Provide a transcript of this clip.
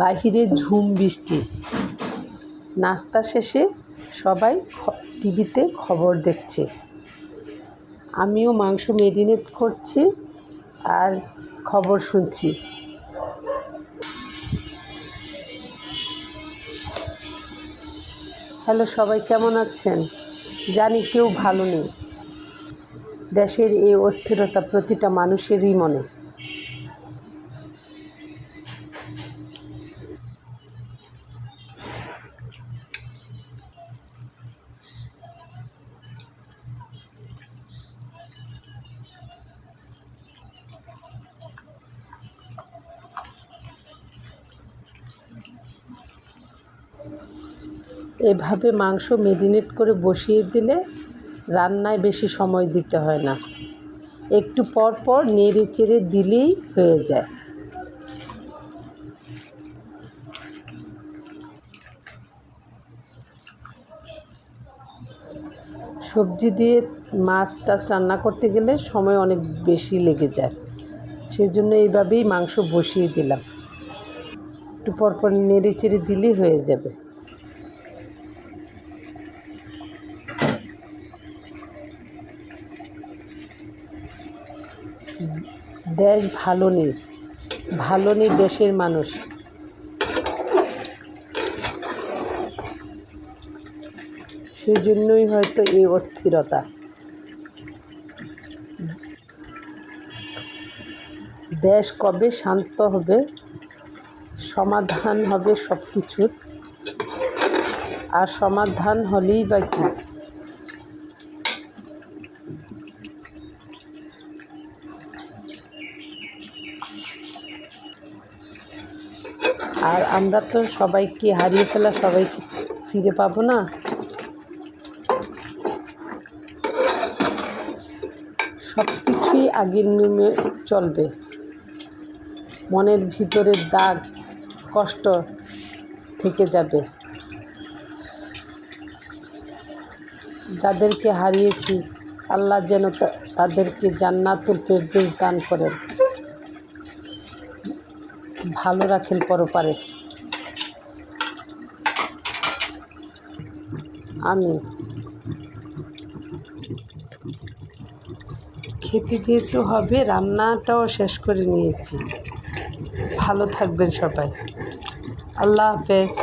বাহিরে ঝুম বৃষ্টি। নাস্তা শেষে সবাই টিভিতে খবর দেখছে। আমিও মাংস মেরিনেট করছি আর খবর শুনছি। হ্যালো, সবাই কেমন আছেন? জানি কেউ ভালো নেই। দেশের এই অস্থিরতা প্রতিটা মানুষেরই মনে। এভাবে মাংস মেরিনেট করে বসিয়ে দিলে রান্নায় বেশি সময় দিতে হয় না। একটু পর পর নেড়ে চেড়ে দিলেই হয়ে যায়। সবজি দিয়ে মাছ টাছ রান্না করতে গেলে সময় অনেক বেশি লেগে যায়, সেজন্য এইভাবেই মাংস বসিয়ে দিলাম। একটু পর পর নেড়ে চেড়ে দিলেই হয়ে যাবে। দেশ ভালো নেই দেশের মানুষ। সেজন্যই হয়তো এই অস্থিরতা। দেশ কবে শান্ত হবে, সমাধান হবে সব কিছুর। আর সমাধান হলেই বা কি? আর আমরা তো সবাইকে হারিয়ে ফেলা, সবাইকে ফিরে পাবো না। সব কিছুই আগের নিয়মে চলবে। মনের ভিতরের দাগ কষ্ট থেকে যাবে। যাদেরকে হারিয়েছি, আল্লাহ যেন তাদেরকে জান্নাতুল ফেরদৌস দান করেন, ভালো রাখেন পরপারে। আমি খেতে যেতে হবে, রান্নাটাও শেষ করে নিয়েছি। ভালো থাকবেন সবাই। আল্লাহ হাফেজ।